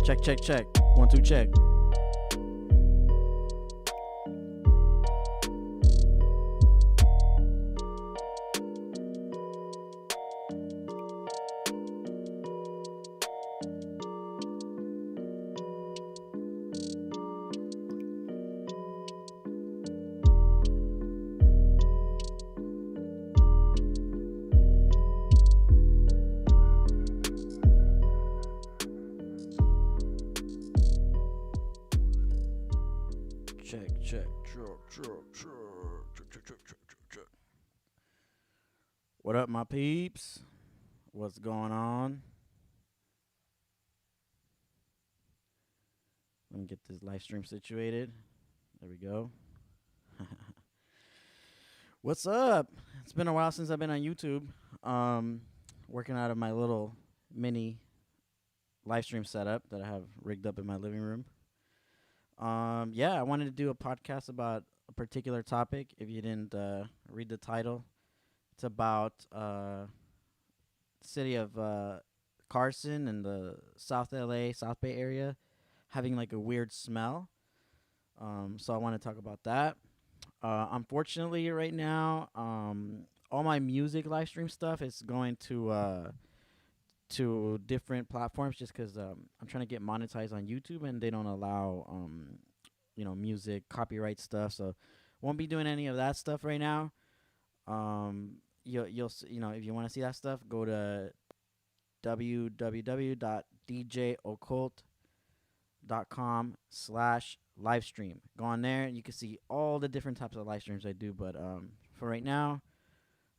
Check, check, check. 1, 2, check. Check. What up, my peeps? What's going on? Let me get this live stream situated. There we go. What's up? It's been a while since I've been on YouTube. Working out of my little mini live stream setup that I have rigged up in my living room. I wanted to do a podcast about a particular topic. If you didn't read the title, it's about the city of Carson and the South LA, South Bay area having like a weird smell. So I want to talk about that. Unfortunately, right now, all my music live stream stuff is going to different platforms just because I'm trying to get monetized on YouTube and they don't allow music copyright stuff. So won't be doing any of that stuff right now. You'll if you want to see that stuff, go to www.djoccult.com/livestream. Go on there and you can see all the different types of live streams I do. But for right now,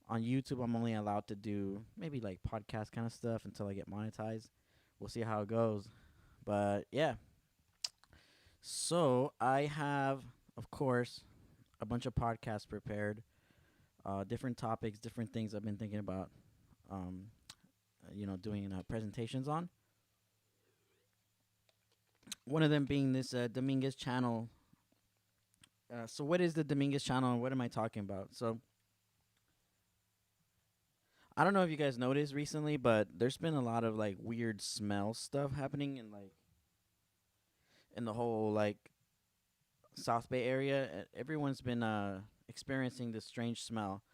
on YouTube, I'm only allowed to do maybe like podcast kind of stuff until I get monetized. We'll see how it goes. But yeah. So I have, of course, a bunch of podcasts prepared. Different topics, different things I've been thinking about, doing presentations on. One of them being this Dominguez channel. So what is the Dominguez channel and what am I talking about? So I don't know if you guys noticed recently, but there's been a lot of like weird smell stuff happening in the whole like South Bay area. Everyone's been experiencing this strange smell.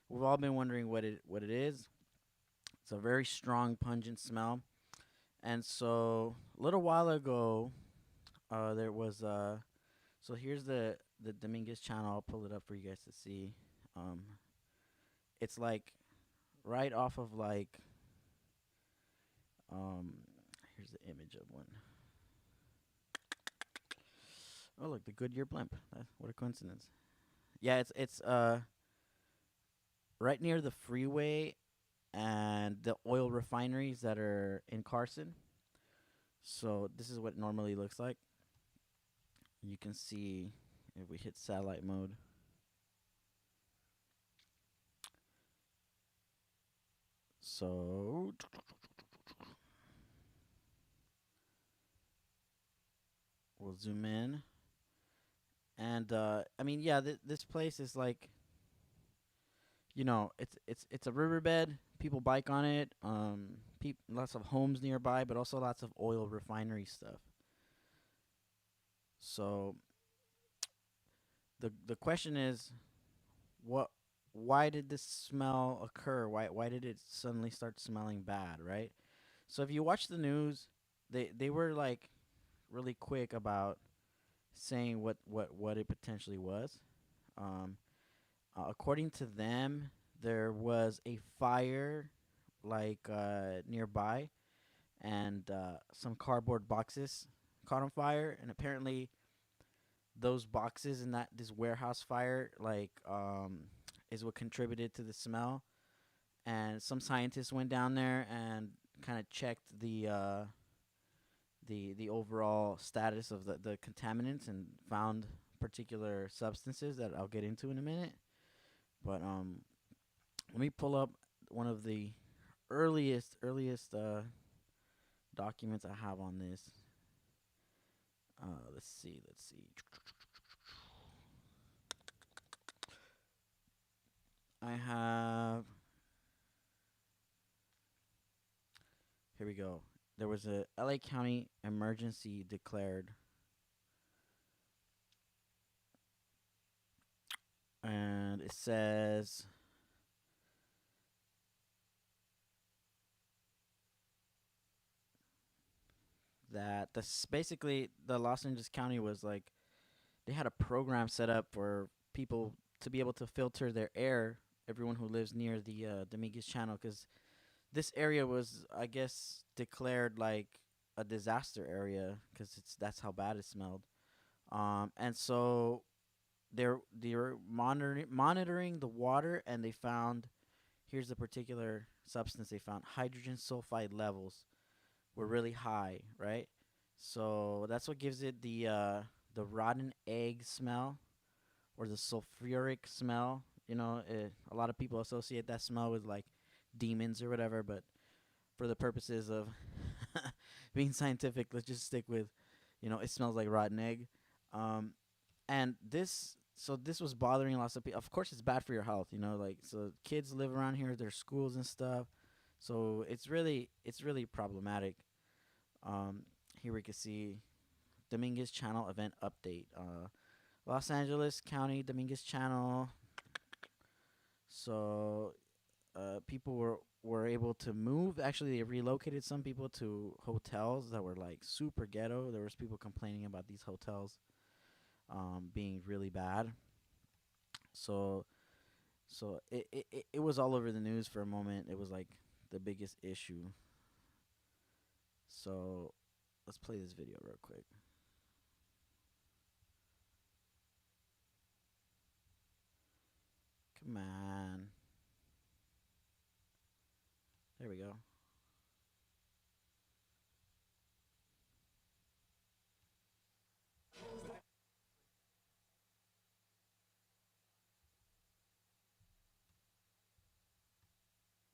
We've all been wondering what it is. It's a very strong, pungent smell. And so a little while ago, there was so here's the Dominguez channel. I'll pull it up for you guys to see. It's like right off of like here's the image of one. Oh look, the Goodyear blimp. What a coincidence. Yeah, it's right near the freeway and the oil refineries that are in Carson. So this is what it normally looks like. You can see if we hit satellite mode. So we'll zoom in. And this place is like, it's a riverbed. People bike on it. Lots of homes nearby, but also lots of oil refinery stuff. So the question is, why did this smell occur? Why did it suddenly start smelling bad, right? So if you watch the news, they were like really quick about saying what it potentially was. According to them, there was a fire like nearby, and some cardboard boxes caught on fire, and apparently those boxes in this warehouse fire is what contributed to the smell. And some scientists went down there and kind of checked the overall status of the contaminants and found particular substances that I'll get into in a minute. But let me pull up one of the earliest documents I have on this. Let's see. I have. Here we go. there was a LA County emergency declared, and it says that this basically the Los Angeles County was like they had a program set up for people to be able to filter their air. Everyone who lives near the Dominguez Channel, because this area was, I guess, declared like a disaster area because it's that's how bad it smelled. And so they're monitoring the water, and they found here's the particular substance they found: hydrogen sulfide levels were really high, right? So that's what gives it the rotten egg smell or the sulfuric smell. A lot of people associate that smell with like demons or whatever, but for the purposes of being scientific, let's just stick with, it smells like rotten egg. Um, and this was bothering lots of people. Of course, it's bad for your health, like, so kids live around here, there's schools and stuff. So it's really problematic. Um, Here we can see Dominguez Channel event update. Los Angeles County Dominguez Channel. So people were able to move. Actually, they relocated some people to hotels that were like super ghetto. There was people complaining about these hotels being really bad. So it was all over the news for a moment. It was like the biggest issue. So let's play this video real quick. Come on. There we go.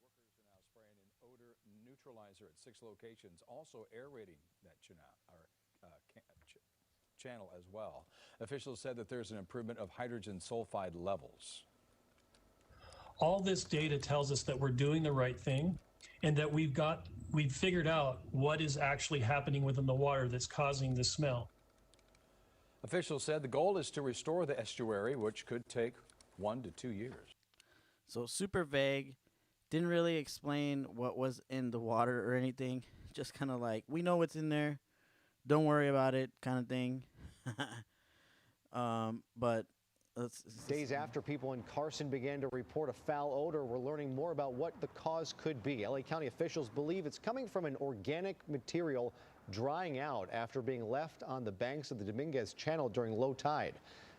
Workers are now spraying an odor neutralizer at 6 locations, also aerating that channel as well. Officials said that there's an improvement of hydrogen sulfide levels. All this data tells us that we're doing the right thing and that we've figured out what is actually happening within the water that's causing the smell. Officials said the goal is to restore the estuary, which could take 1 to 2 years. So super vague. Didn't really explain what was in the water or anything. Just kind of like, we know what's in there. Don't worry about it, kind of thing. But days after people in Carson began to report a foul odor, we're learning more about what the cause could be. LA County officials believe it's coming from an organic material drying out after being left on the banks of the Dominguez Channel during low tide.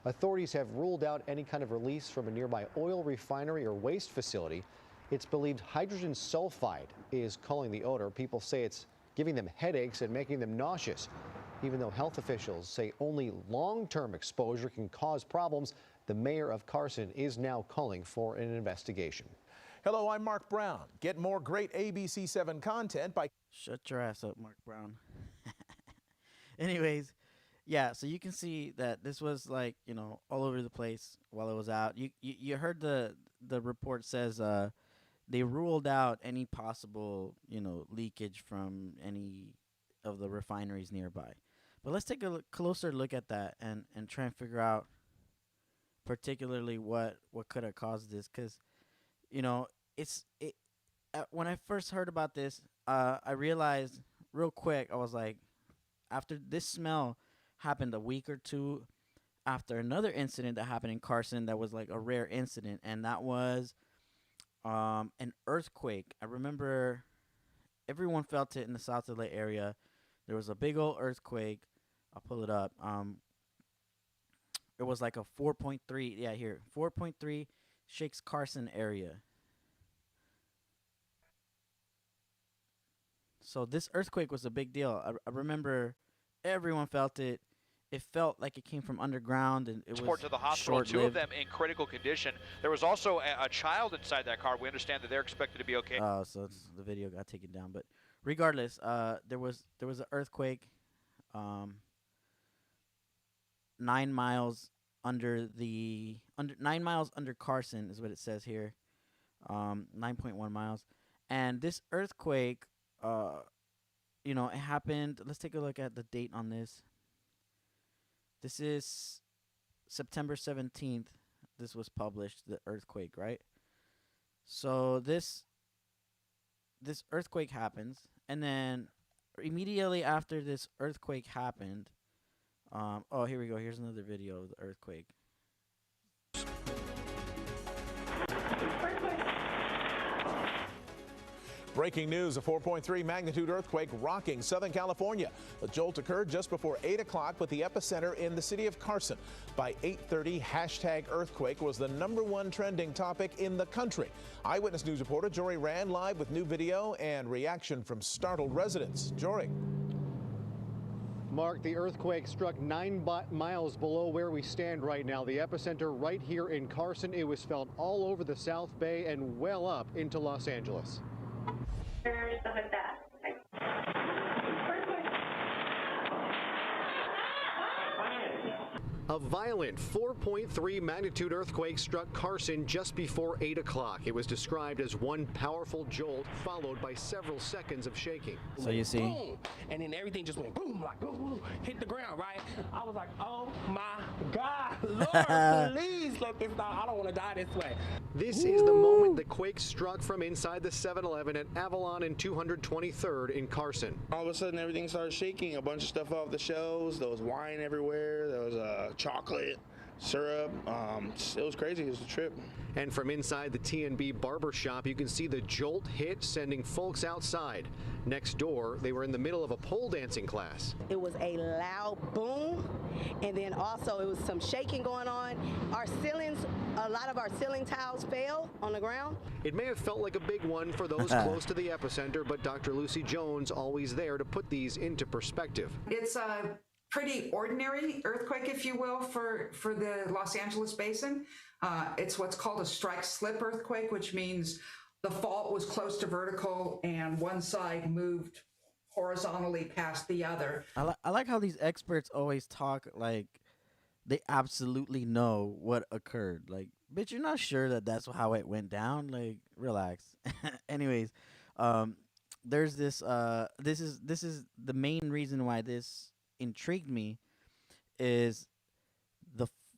Authorities have ruled out any kind of release from a nearby oil refinery or waste facility. It's believed hydrogen sulfide is causing the odor. People say it's giving them headaches and making them nauseous. Even though health officials say only long-term exposure can cause problems, the mayor of Carson is now calling for an investigation. Hello, I'm Mark Brown. Get more great ABC7 content by... Shut your ass up, Mark Brown. Anyways, yeah, so you can see that this was like, all over the place while it was out. You heard the report says they ruled out any possible, leakage from any of the refineries nearby. But let's take a closer look at that and try and figure out particularly what could have caused this, because when I first heard about this, I realized real quick. I was like, after this smell happened a week or two after another incident that happened in Carson that was like a rare incident, and that was an earthquake. I remember everyone felt it in the South LA area. There was a big old earthquake. I'll pull it up. It was like a 4.3. Yeah, here, 4.3 shakes Carson area. So this earthquake was a big deal. I remember everyone felt it. It felt like it came from underground, and it was transported to the hospital. short-lived. 2 of them in critical condition. There was also a child inside that car. We understand that they're expected to be okay. So the video got taken down, but regardless, there was an earthquake, 9 miles under 9 miles under Carson is what it says here, 9.1 miles, and this earthquake, you know, it happened. Let's take a look at the date on this. This is September 17th. This was published, the earthquake, right? So this earthquake happens, and then immediately after this earthquake happened, oh, here we go. Here's another video of the earthquake. Breaking news, a 4.3 magnitude earthquake rocking Southern California. The jolt occurred just before 8 o'clock with the epicenter in the city of Carson. By 8:30, #earthquake was the #1 trending topic in the country. Eyewitness News reporter Jory Rand live with new video and reaction from startled residents. Jory. Mark, the earthquake struck 9 miles below where we stand right now. The epicenter right here in Carson. It was felt all over the South Bay and well up into Los Angeles. Stuff like that. A violent 4.3 magnitude earthquake struck Carson just before 8 o'clock. It was described as one powerful jolt followed by several seconds of shaking. So you see, boom, and then everything just went boom, like boom, hit the ground, right? I was like, oh my God, Lord, please let this die. I don't want to die this way. This is the moment the quake struck from inside the 7-Eleven at Avalon and 223rd in Carson. All of a sudden, everything started shaking. A bunch of stuff off the shelves. There was wine everywhere. There was chocolate, syrup. It was crazy. It was a trip. And from inside the T&B barber shop, you can see the jolt hit, sending folks outside. Next door, they were in the middle of a pole dancing class. It was a loud boom, and then also it was some shaking going on. Our ceilings, a lot of our ceiling tiles fell on the ground. It may have felt like a big one for those close to the epicenter, but Dr. Lucy Jones always there to put these into perspective. It's a pretty ordinary earthquake, if you will, for the Los Angeles basin. It's what's called a strike-slip earthquake, which means the fault was close to vertical and one side moved horizontally past the other. I like how these experts always talk like they absolutely know what occurred. Like, bitch, you're not sure that that's how it went down? Like, relax. Anyways, there's this this is the main reason why this intrigued me is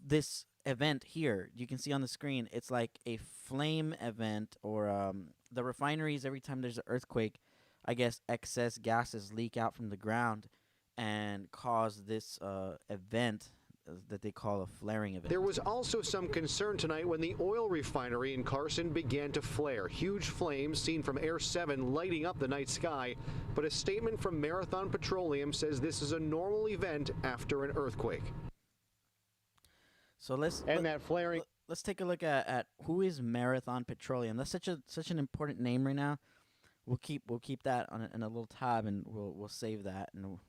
this event here. You can see on the screen, it's like a flame event, or the refineries, every time there's an earthquake, I guess excess gases leak out from the ground and cause this event that they call a flaring event. There was also some concern tonight when the oil refinery in Carson began to flare. Huge flames seen from Air 7 lighting up the night sky, but a statement from Marathon Petroleum says this is a normal event after an earthquake. So let's take a look at who is Marathon Petroleum. That's such an important name right now. We'll keep that in a little tab, and we'll save that, and we'll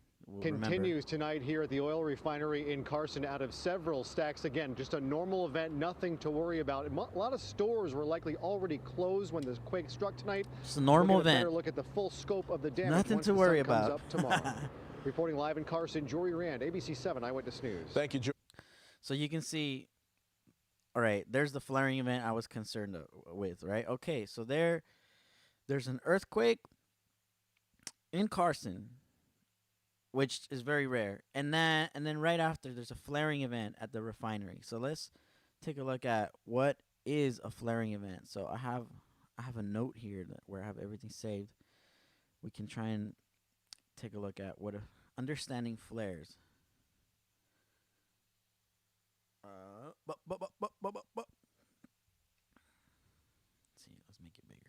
Continues remember. Tonight here at the oil refinery in Carson out of several stacks. Again, just a normal event, nothing to worry about. A lot of stores were likely already closed when the quake struck tonight. It's a normal event. Better look at the full scope of the damage. Nothing to worry comes about. Up tomorrow. Reporting live in Carson, Jory Rand, ABC 7 Eyewitness News. Thank you, Jory. So you can see, all right, there's the flaring event I was concerned with, right? Okay, so there's an earthquake in Carson, which is very rare. And then right after, there's a flaring event at the refinery. So let's take a look at what is a flaring event. So I have a note here where I have everything saved. We can try and take a look at what understanding flares. Let's see, let's make it bigger.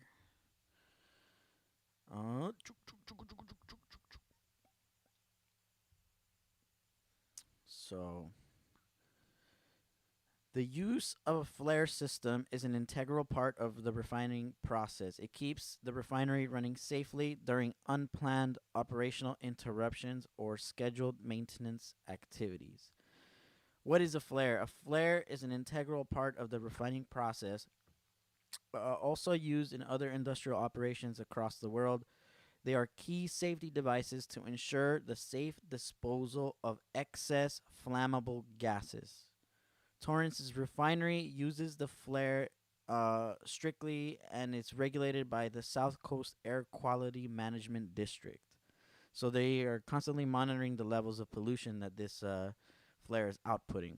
So, the use of a flare system is an integral part of the refining process. It keeps the refinery running safely during unplanned operational interruptions or scheduled maintenance activities. What is a flare? A flare is an integral part of the refining process, also used in other industrial operations across the world. They are key safety devices to ensure the safe disposal of excess flammable gases. Torrance's refinery uses the flare strictly, and it's regulated by the South Coast Air Quality Management District. So they are constantly monitoring the levels of pollution that this flare is outputting.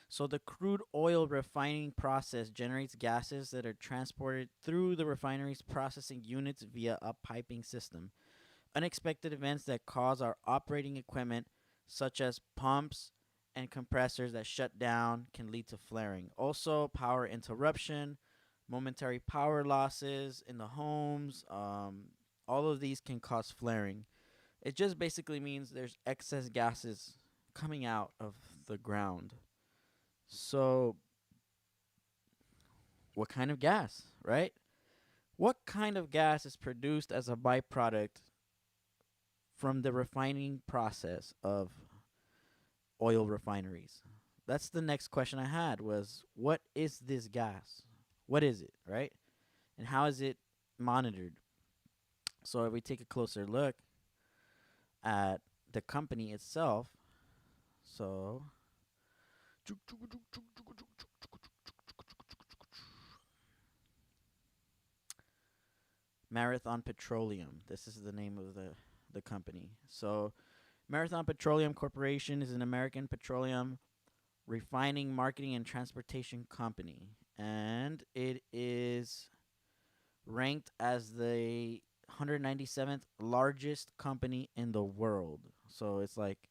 So the crude oil refining process generates gases that are transported through the refinery's processing units via a piping system. Unexpected events that cause our operating equipment, such as pumps and compressors that shut down, can lead to flaring. Also, power interruption, momentary power losses in the homes, all of these can cause flaring. It just basically means there's excess gases coming out of the ground. So, what kind of gas, right? What kind of gas is produced as a byproduct from the refining process of oil refineries? That's the next question I had was, what is this gas? What is it, right? And how is it monitored? So if we take a closer look at the company itself, so Marathon Petroleum. This is the name of the company. So Marathon Petroleum Corporation is an American petroleum refining, marketing, and transportation company. And it is ranked as the 197th largest company in the world. So it's like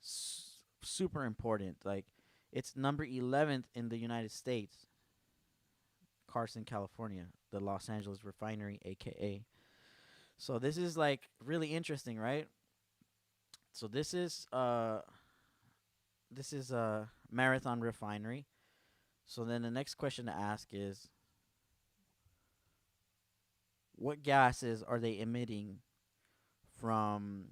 super important. Like, it's number 11th in the United States. Carson, California, the Los Angeles refinery, aka. So this is like really interesting, right? So this is Marathon Refinery. So then the next question to ask is, what gases are they emitting from,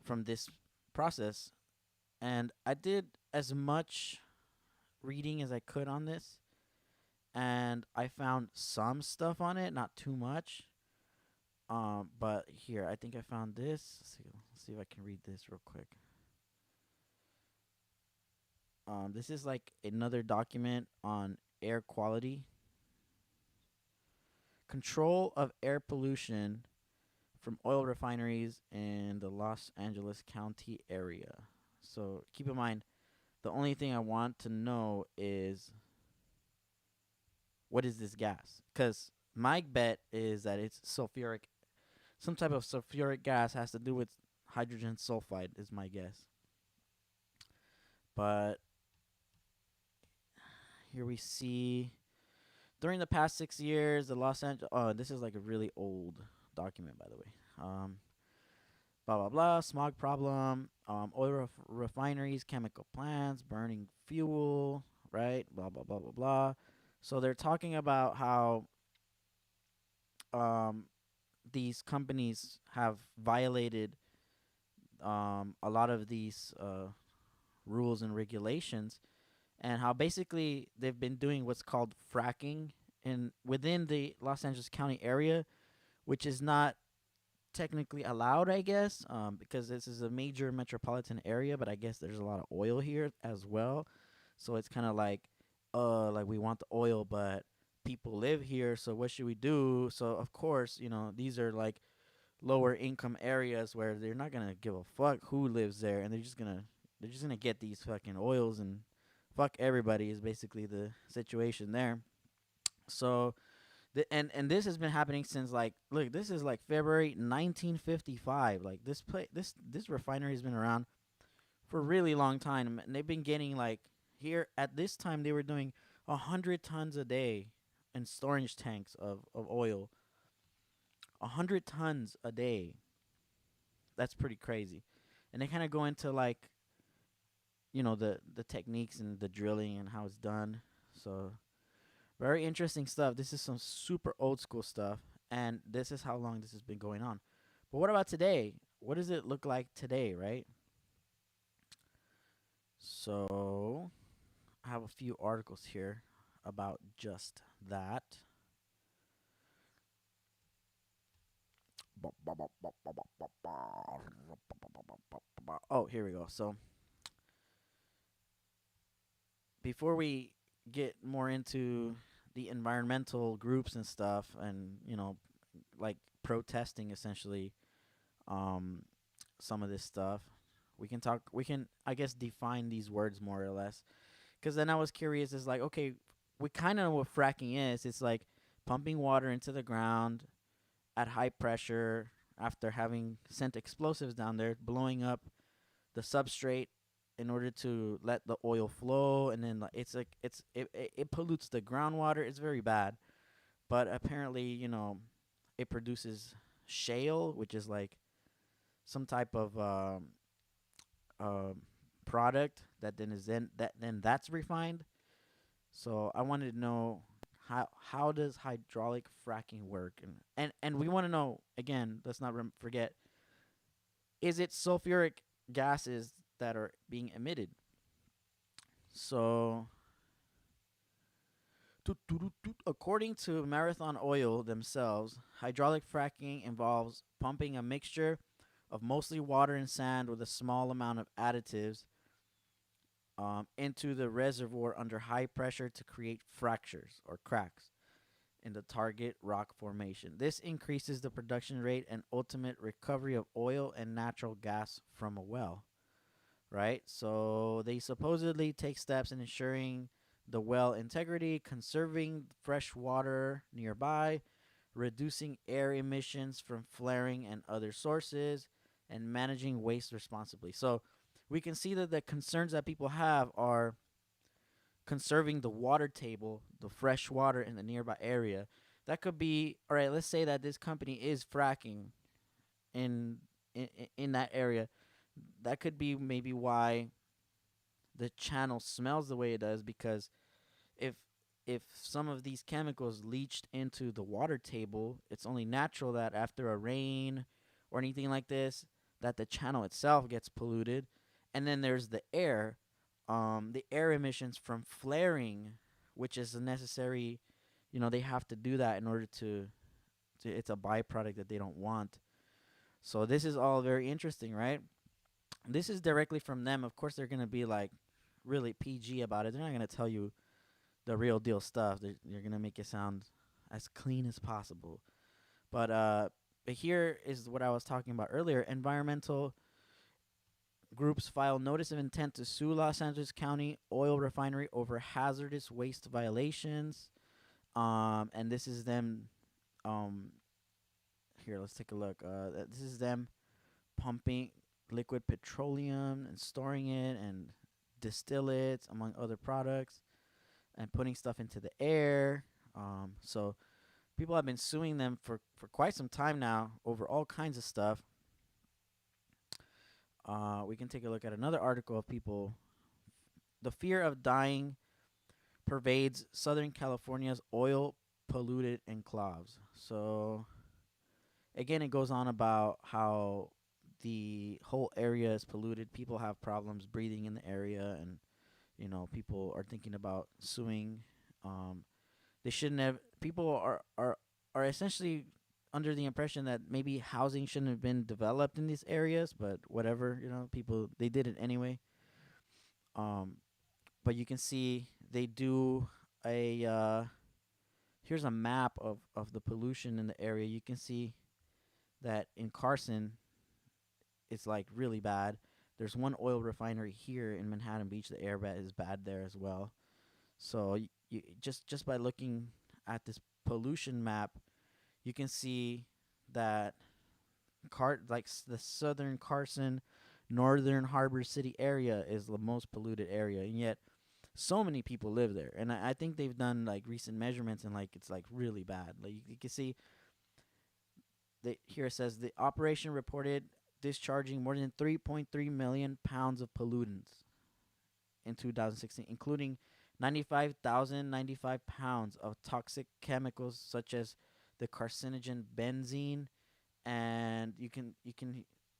from this process? And I did as much reading as I could on this, and I found some stuff on it, not too much. But here, I think I found this. Let's see if I can read this real quick. This is like another document on air quality. Control of air pollution from oil refineries in the Los Angeles County area. So keep in mind, the only thing I want to know is, what is this gas? Because my bet is that it's sulfuric. Some type of sulfuric gas has to do with hydrogen sulfide, is my guess. But here we see, during the past 6 years, the Los Angeles... Oh, this is like a really old document, by the way. Blah, blah, blah. Smog problem. Oil refineries, chemical plants, burning fuel, right? Blah, blah, blah, blah, blah. So they're talking about how these companies have violated a lot of these rules and regulations, and how basically they've been doing what's called fracking within the Los Angeles County area, which is not technically allowed, I guess, because this is a major metropolitan area, but I guess there's a lot of oil here as well. So it's kind of like we want the oil, but people live here, so what should we do? So of course, these are like lower income areas where they're not gonna give a fuck who lives there, and they're just gonna get these fucking oils and fuck everybody is basically the situation there. So and this has been happening since, like, look, this is like February 1955. Like, this refinery has been around for a really long time, and they've been getting, like, here at this time they were doing 100 tons a day in storage tanks of oil. 100 tons a day. That's pretty crazy. And they kind of go into, like, the techniques and the drilling and how it's done. So very interesting stuff. This is some super old school stuff, and this is how long this has been going on. But what about today? What does it look like today, right? So I have a few articles here about just that. Oh, here we go. So before we get more into the environmental groups and stuff, and like protesting essentially some of this stuff. We can, I guess, define these words more or less. Because then I was curious, it's like, okay, we kind of know what fracking is. It's like pumping water into the ground at high pressure after having sent explosives down there, blowing up the substrate in order to let the oil flow, and then it pollutes the groundwater. It's very bad. But apparently, it produces shale, which is like some type of product that that's refined. So I wanted to know how does hydraulic fracking work, and we want to know again. Let's not forget. Is it sulfuric gases that are being emitted? So, according to Marathon Oil themselves, hydraulic fracking involves pumping a mixture of mostly water and sand with a small amount of additives into the reservoir under high pressure to create fractures or cracks in the target rock formation. This increases the production rate and ultimate recovery of oil and natural gas from a well. Right? So they supposedly take steps in ensuring the well integrity, conserving fresh water nearby, reducing air emissions from flaring and other sources, and managing waste responsibly. So we can see that the concerns that people have are conserving the water table, the fresh water in the nearby area. That could be, all right, let's say that this company is fracking in that area. That could be maybe why the channel smells the way it does, because if some of these chemicals leached into the water table, it's only natural that after a rain or anything like this, that the channel itself gets polluted. And then there's the air emissions from flaring, which is a necessary, they have to do that in order to it's a byproduct that they don't want. So this is all very interesting, right? This is directly from them. Of course, they're going to be like really PG about it. They're not going to tell you the real deal stuff. They're going to make it sound as clean as possible. But here is what I was talking about earlier. Environmental groups file notice of intent to sue Los Angeles County Oil Refinery over hazardous waste violations. And this is them. Here, let's take a look. This is them pumping liquid petroleum and storing it and distillates, among other products, and putting stuff into the air. So people have been suing them for quite some time now over all kinds of stuff. We can take a look at another article of people. The fear of dying pervades Southern California's oil polluted enclaves. So again, it goes on about how the whole area is polluted. People have problems breathing in the area, and people are thinking about suing. They shouldn't have. People are essentially under the impression that maybe housing shouldn't have been developed in these areas, but whatever, people, they did it anyway. But you can see they do here's a map of the pollution in the area. You can see that in Carson, it's like really bad. There's one oil refinery here in Manhattan Beach. The air is bad there as well. So you just by looking at this pollution map, you can see that the southern Carson, northern Harbor City area is the most polluted area, and yet so many people live there. And I think they've done like recent measurements, and like it's like really bad. Like you can see, here it says the operation reported discharging more than 3.3 million pounds of pollutants in 2016, including 95,095 pounds of toxic chemicals such as the carcinogen benzene, and you can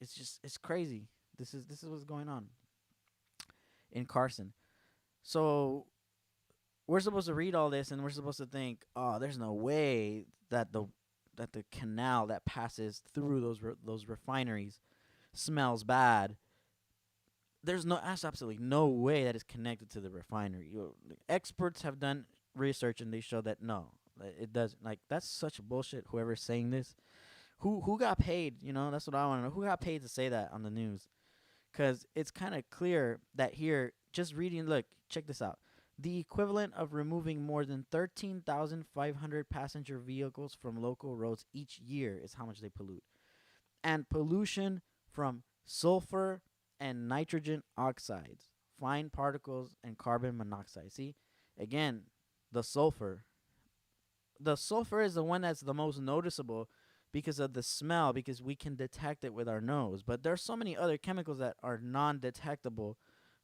it's crazy. This is what's going on in Carson. So we're supposed to read all this, and we're supposed to think, oh, there's no way that the canal that passes through those refineries smells bad. There's absolutely no way that is connected to the refinery. Experts have done research and they show that no, it doesn't. Like, that's such bullshit. Whoever's saying this, who got paid? You know, that's what I want to know. Who got paid to say that on the news? Because it's kind of clear that here, just reading, look, check this out. The equivalent of removing more than 13,500 passenger vehicles from local roads each year is how much they pollute. And pollution from sulfur and nitrogen oxides, fine particles, and carbon monoxide. See, again, the sulfur. The sulfur is the one that's the most noticeable because of the smell, because we can detect it with our nose. But there's so many other chemicals that are non-detectable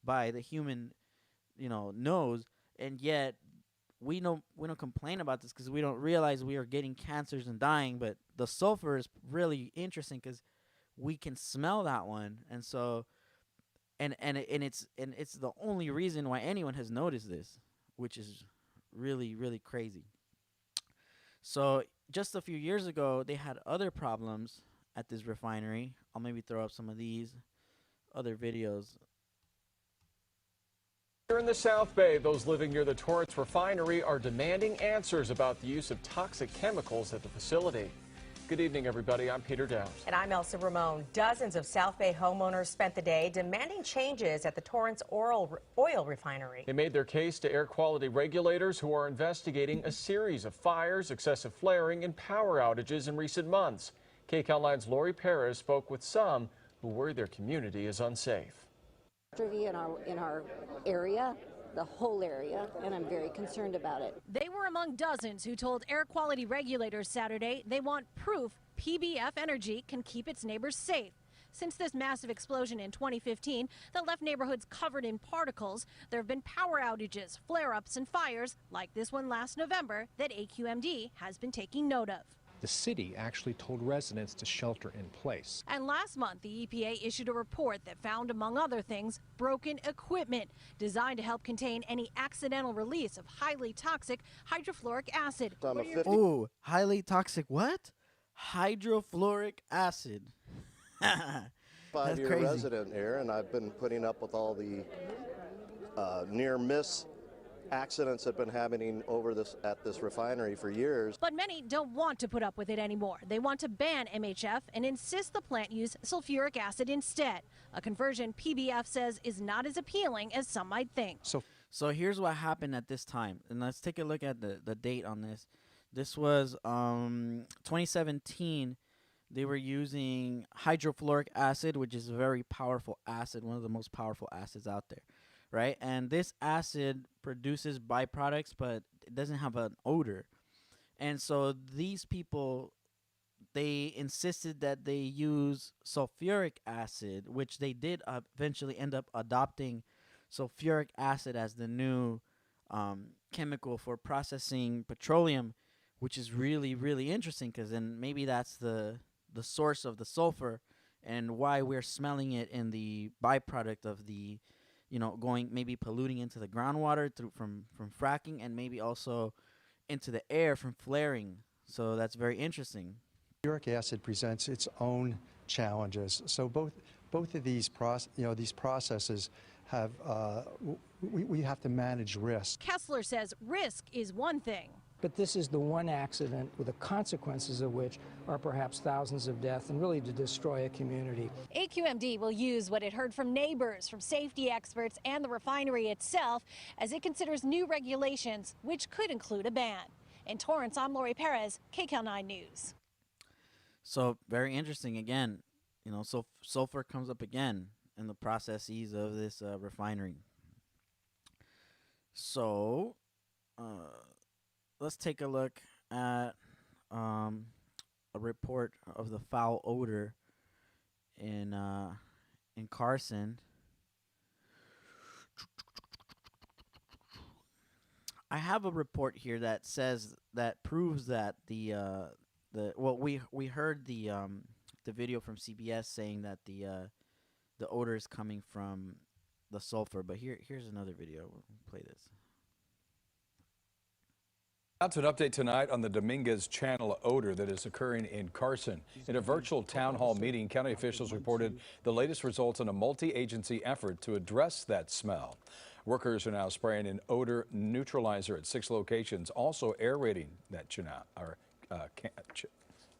by the human, nose, and yet we don't complain about this because we don't realize we are getting cancers and dying. But the sulfur is really interesting because we can smell that one, and so and it's the only reason why anyone has noticed this, which is really, really crazy. So just a few years ago, they had other problems at this refinery. I'll maybe throw up some of these other videos. Here in the South Bay, those living near the Torrance refinery are demanding answers about the use of toxic chemicals at the facility. Good evening, everybody. I'm Peter Downs. And I'm Elsa Ramon. Dozens of South Bay homeowners spent the day demanding changes at the Torrance Oil Refinery. They made their case to air quality regulators who are investigating a series of fires, excessive flaring, and power outages in recent months. KCAL 9's Lori Perez spoke with some who worry their community is unsafe. In our area, the whole area, and I'm very concerned about it. They were among dozens who told air quality regulators Saturday they want proof PBF Energy can keep its neighbors safe. Since this massive explosion in 2015 that left neighborhoods covered in particles, there have been power outages, flare-ups, and fires like this one last November that AQMD has been taking note of. The city actually told residents to shelter in place. And last month, the EPA issued a report that found, among other things, broken equipment designed to help contain any accidental release of highly toxic hydrofluoric acid. Ooh, highly toxic what? Hydrofluoric acid. Five-year resident here, and I've been putting up with all the near-miss accidents that have been happening at this refinery for years. But many don't want to put up with it anymore. They want to ban MHF and insist the plant use sulfuric acid instead, a conversion PBF says is not as appealing as some might think. So here's what happened at this time, and let's take a look at the date on this. This was 2017. They were using hydrofluoric acid, which is a very powerful acid, one of the most powerful acids out there. Right, and this acid produces byproducts, but it doesn't have an odor. And so these people, they insisted that they use sulfuric acid, which they did eventually end up adopting sulfuric acid as the new chemical for processing petroleum, which is really, really interesting because then maybe that's the source of the sulfur and why we're smelling it in the byproduct of the going maybe polluting into the groundwater from fracking and maybe also into the air from flaring. So that's very interesting. Sulfuric acid presents its own challenges. So both of these processes have we have to manage risk. Kessler says risk is one thing. But this is the one accident with the consequences of which are perhaps thousands of deaths and really to destroy a community. AQMD will use what it heard from neighbors, from safety experts, and the refinery itself as it considers new regulations, which could include a ban. In Torrance, I'm Lori Perez, KCAL 9 News. So very interesting. Again, so sulfur comes up again in the processes of this refinery. So, let's take a look at a report of the foul odor in Carson. I have a report here that proves that we heard the video from CBS saying that the odor is coming from the sulfur, but here's another video. We'll play this. Now to an update tonight on the Dominguez Channel odor that is occurring in Carson. In a virtual town hall meeting, county officials reported the latest results in a multi-agency effort to address that smell. Workers are now spraying an odor neutralizer at 6 locations, also aerating that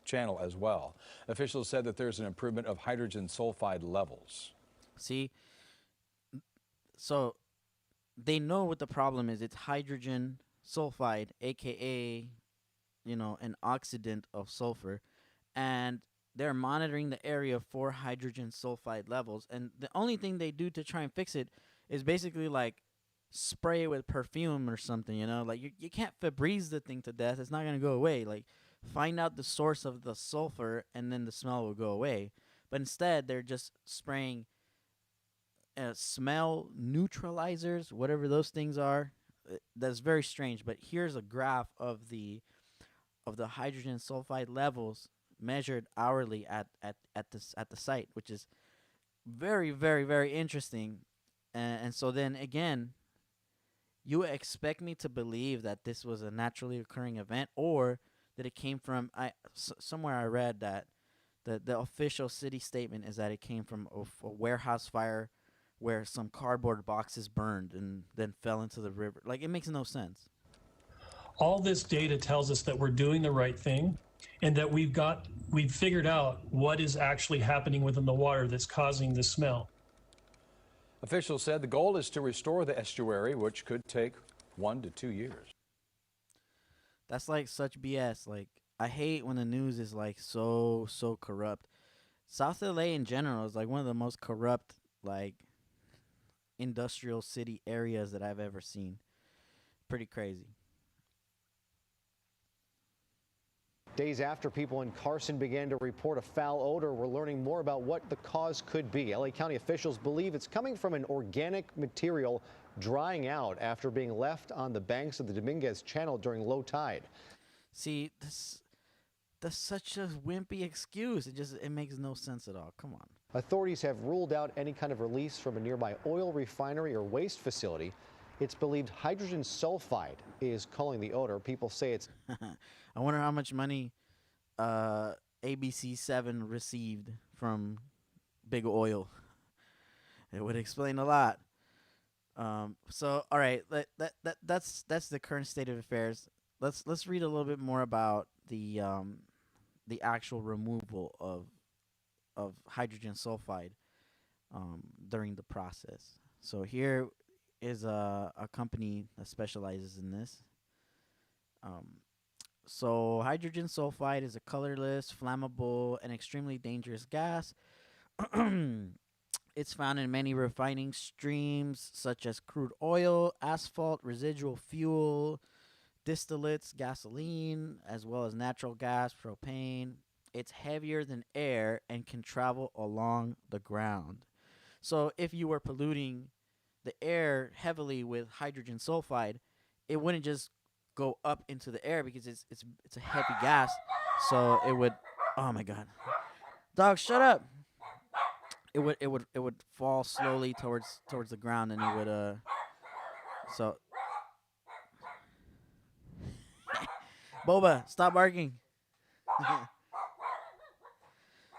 channel as well. Officials said that there's an improvement of hydrogen sulfide levels. See, so they know what the problem is. It's hydrogen sulfide, aka, you know, an oxidant of sulfur, and they're monitoring the area for hydrogen sulfide levels. And the only thing they do to try and fix it is basically like spray it with perfume or something, you know? Like you can't Febreze the thing to death. It's not going to go away. Like, find out the source of the sulfur and then the smell will go away. But instead, they're just spraying smell neutralizers, whatever those things are. That's very strange. But here's a graph of the hydrogen sulfide levels measured hourly at the site, which is very, very, very interesting. And so then again, you expect me to believe that this was a naturally occurring event, or that it came from somewhere I read that the official city statement is that it came from a warehouse fire where some cardboard boxes burned and then fell into the river. Like, it makes no sense. All this data tells us that we're doing the right thing, and that we've figured out what is actually happening within the water that's causing the smell. Officials said the goal is to restore the estuary, which could take 1 to 2 years. That's like such BS. Like, I hate when the news is like so corrupt. South LA in general is like one of the most corrupt, like, industrial city areas that I've ever seen. Pretty crazy. Days after people in Carson began to report a foul odor, we're learning more about what the cause could be. LA County officials believe it's coming from an organic material drying out after being left on the banks of the Dominguez Channel during low tide. See, that's such a wimpy excuse. It makes no sense at all. Come on. Authorities have ruled out any kind of release from a nearby oil refinery or waste facility. It's believed hydrogen sulfide is causing the odor. People say it's... I wonder how much money ABC7 received from Big Oil. It would explain a lot. So, all right, that's the current state of affairs. Let's read a little bit more about the actual removal of hydrogen sulfide during the process. So here is a company that specializes in this. So hydrogen sulfide is a colorless, flammable, and extremely dangerous gas. It's found in many refining streams such as crude oil, asphalt, residual fuel, distillates, gasoline, as well as natural gas, propane. It's heavier than air and can travel along the ground. So if you were polluting the air heavily with hydrogen sulfide, it wouldn't just go up into the air because it's a heavy gas. So it would, oh my god, dog, shut up. It would fall slowly towards the ground, and it would so Boba, stop barking.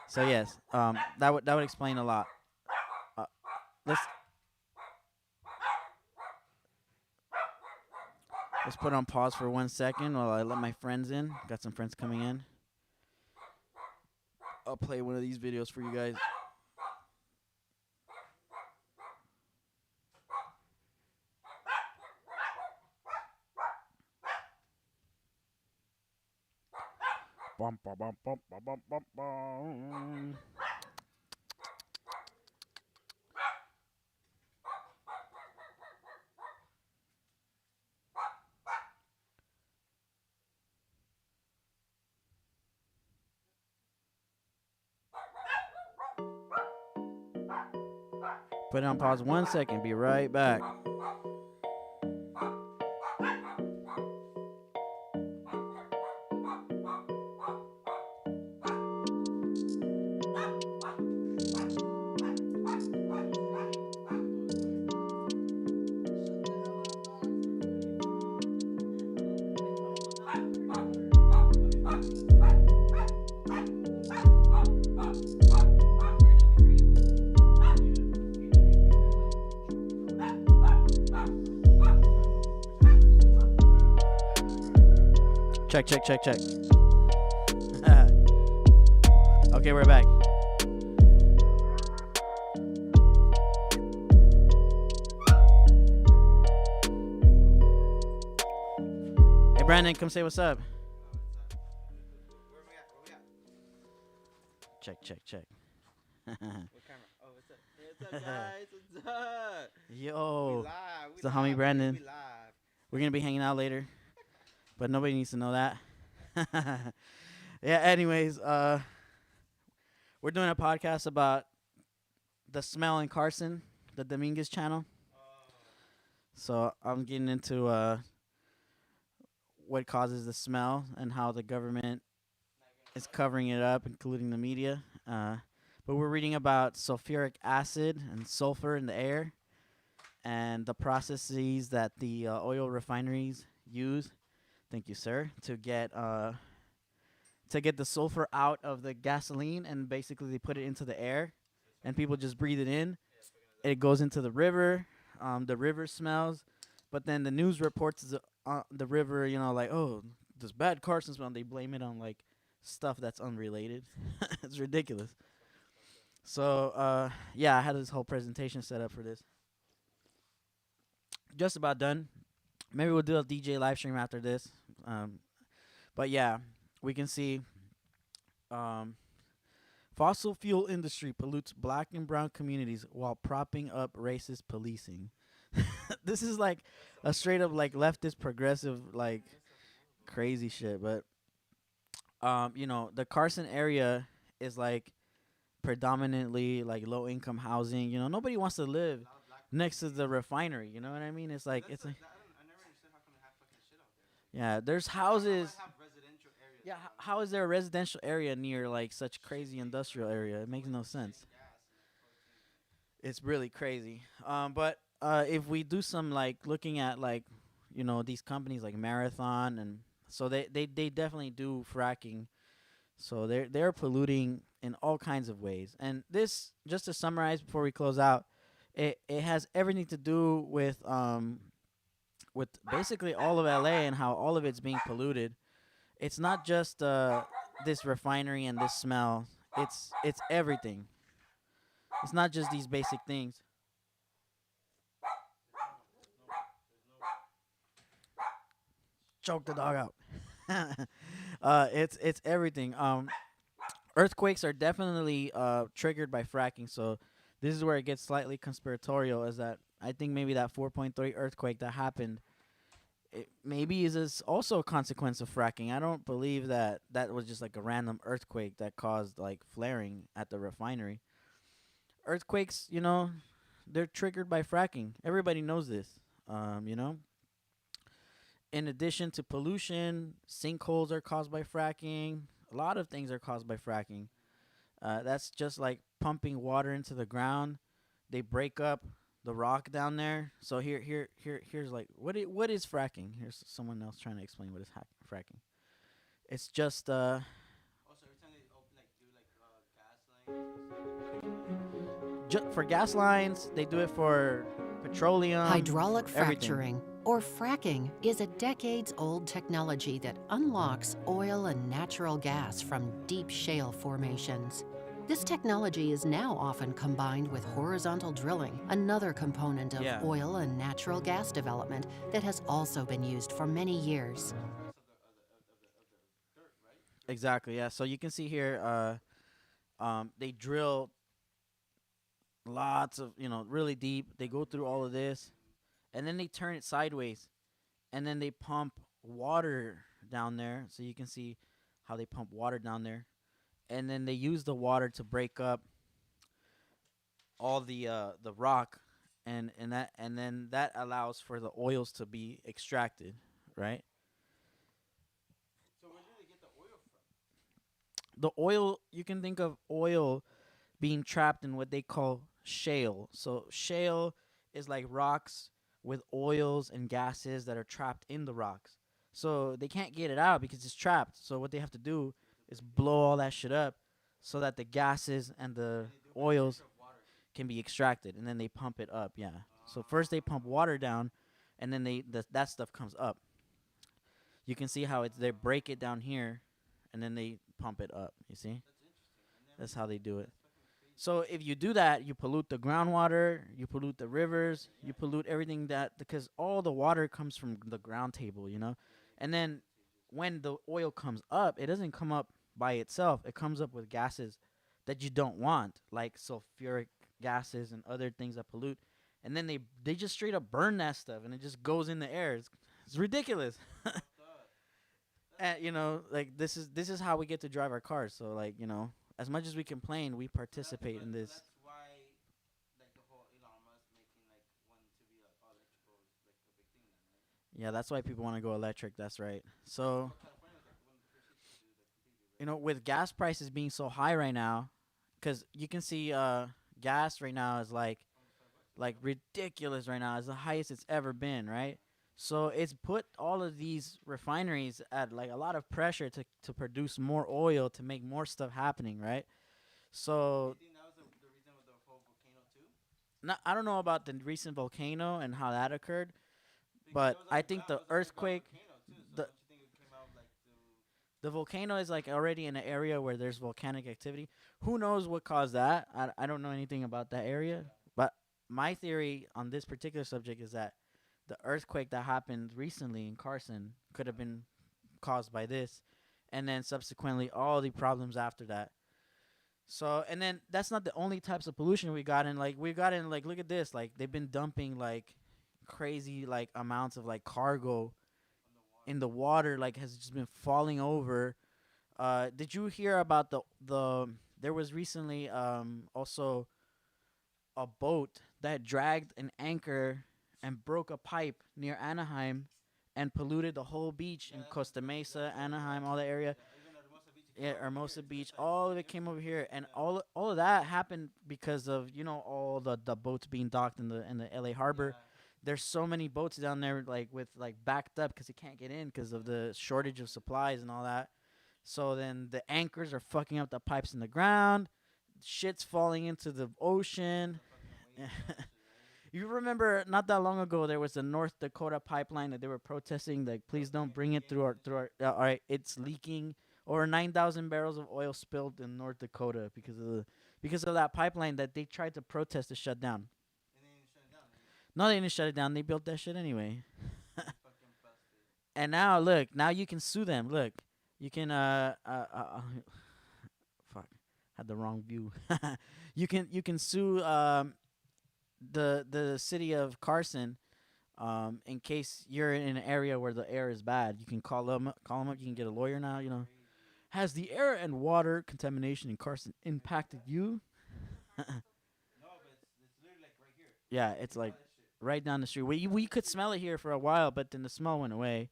So yes, that would explain a lot. Let's put on pause for 1 second while I let my friends in. Got some friends coming in. I'll play one of these videos for you guys. Bum, bum, bum, bum, bum, bum, bum, bum. Put it on pause 1 second. Be right back. Check. Okay, we're back. Hey, Brandon, come say what's up. Check. What camera? Oh, what's up? Hey, what's up, guys? What's up? Yo, We live. it's the homie Brandon. We're gonna be hanging out later, but nobody needs to know that. Yeah. Anyways, we're doing a podcast about the smell in Carson, the Dominguez channel. So I'm getting into what causes the smell and how the government is covering it up, including the media. But we're reading about sulfuric acid and sulfur in the air and the processes that the oil refineries use. Thank you, sir. To get the sulfur out of the gasoline, and basically they put it into the air, and people just breathe it in. It goes into the river. The river smells, but then the news reports the river, like, oh, this bad Carson smell. They blame it on like stuff that's unrelated. It's ridiculous. So yeah, I had this whole presentation set up for this. Just about done. Maybe we'll do a DJ live stream after this. But yeah, we can see fossil fuel industry pollutes black and brown communities while propping up racist policing. This is like a straight up like leftist progressive like crazy shit. But the Carson area is like predominantly like low income housing. Nobody wants to live next to the refinery. You know what I mean? It's like yeah, there's houses. Yeah, how is there a residential area near like such crazy industrial area? It makes no sense. It's really crazy. But if we do some like looking at like these companies like Marathon, and so they definitely do fracking. So they're polluting in all kinds of ways. And this, just to summarize before we close out, it has everything to do with basically all of LA and how all of it's being polluted. It's not just this refinery and this smell. It's everything. It's not just these basic things. Choke the dog out. It's everything. Earthquakes are definitely triggered by fracking. So this is where it gets slightly conspiratorial. Is that I think maybe that 4.3 earthquake that happened, it maybe is also a consequence of fracking. I don't believe that was just like a random earthquake that caused like flaring at the refinery. Earthquakes, they're triggered by fracking. Everybody knows this. In addition to pollution, sinkholes are caused by fracking. A lot of things are caused by fracking. That's just like pumping water into the ground. They break up the rock down there. So here's like what is fracking? Here's someone else trying to explain what is fracking. It's just Also, every time they do like gas lines. for gas lines, they do it for petroleum. Hydraulic everything. fracturing, or fracking, is a decades-old technology that unlocks oil and natural gas from deep shale formations. This technology is now often combined with horizontal drilling, another component of oil and natural gas development that has also been used for many years. Exactly, yeah. So you can see here, they drill lots of, really deep. They go through all of this, and then they turn it sideways, and then they pump water down there. So you can see how they pump water down there. And then they use the water to break up all the rock, and then that allows for the oils to be extracted, right? So where do they get the oil from? The oil, you can think of oil being trapped in what they call shale. So shale is like rocks with oils and gases that are trapped in the rocks. So they can't get it out because it's trapped. So what they have to do is blow all that shit up so that the gases and the oils can be extracted, and then they pump it up. So first they pump water down, and then that stuff comes up. You can see how they break it down here, and then they pump it up. You see? That's how they do it. So if you do that, you pollute the groundwater, you pollute the rivers, you pollute everything because all the water comes from the ground table, you know? And then when the oil comes up, it doesn't come up by itself. It comes up with gases that you don't want, like sulfuric gases and other things that pollute. And then they just straight up burn that stuff, and it just goes in the air. It's ridiculous. And, you know, like this is how we get to drive our cars. So, like, you know, as much as we complain, we participate in this. That's why, like, the whole Elon Musk making, like, wanting to be electrical is, like, a big thing then, right? Yeah, that's why people want to go electric. That's right. So, you know, with gas prices being so high right now, because you can see gas right now is like ridiculous right now. It's the highest it's ever been, right? So it's put all of these refineries at like a lot of pressure to produce more oil to make more stuff happening, right? So Do you think that was the reason with the whole volcano too? no, I don't know about the recent volcano and how that occurred, but I think the earthquake, the volcano is like already in an area where there's volcanic activity. Who knows what caused that? I don't know anything about that area, but my theory on this particular subject is that the earthquake that happened recently in Carson could have been caused by this, and then subsequently all the problems after that. So, and then that's not the only types of pollution we got in. Like, look at this. Like, they've been dumping, like, crazy, like, amounts of, like, cargo in the water, like, has just been falling over. Did you hear about there was recently also a boat that dragged an anchor and broke a pipe near Anaheim and polluted the whole beach in Costa Mesa, Anaheim, all that area. Yeah, Hermosa Beach, all of it came over here, and all of that happened because of, you know, all the boats being docked in the LA harbor. There's so many boats down there, like backed up because they can't get in because of the shortage of supplies and all that. So then the anchors are fucking up the pipes in the ground. Shit's falling into the ocean. You remember not that long ago there was a North Dakota pipeline that they were protesting, like, please don't bring it through our all right, it's leaking. Over 9,000 barrels of oil spilled in North Dakota because of that pipeline that they tried to protest to shut down. No, they didn't shut it down. They built that shit anyway. And now look, now you can sue them. Look, you can fuck, had the wrong view. You can sue the city of Carson, in case you're in an area where the air is bad. You can call them up. You can get a lawyer now. You know, has the air and water contamination in Carson impacted you? No, but it's literally like right here. Yeah, it's like right down the street. We could smell it here for a while, but then the smell went away.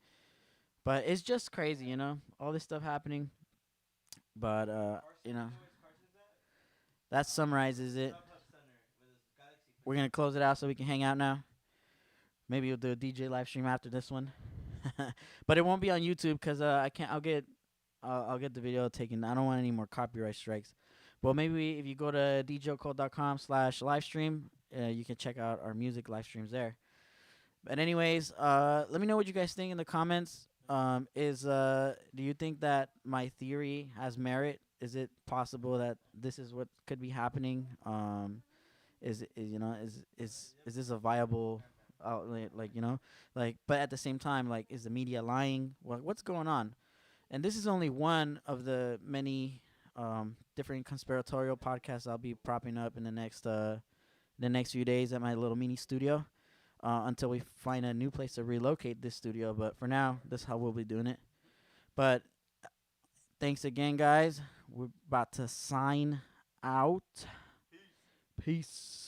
But it's just crazy, you know, all this stuff happening. But you know, that summarizes it. We're gonna close it out so we can hang out now. Maybe we'll do a DJ live stream after this one, but it won't be on YouTube because I can't. I'll get the video taken. I don't want any more copyright strikes. But maybe if you go to djoccult.com/livestream, you can check out our music live streams there. But anyways, let me know what you guys think in the comments. Do you think that my theory has merit? Is it possible that this is what could be happening? Is this a viable outlet? Like, you know, like, but at the same time, like, is the media lying? What's going on? And this is only one of the many different conspiratorial podcasts I'll be propping up in the next few days at my little mini studio. Until we find a new place to relocate this studio. But for now, this is how we'll be doing it. But thanks again, guys. We're about to sign out. Peace.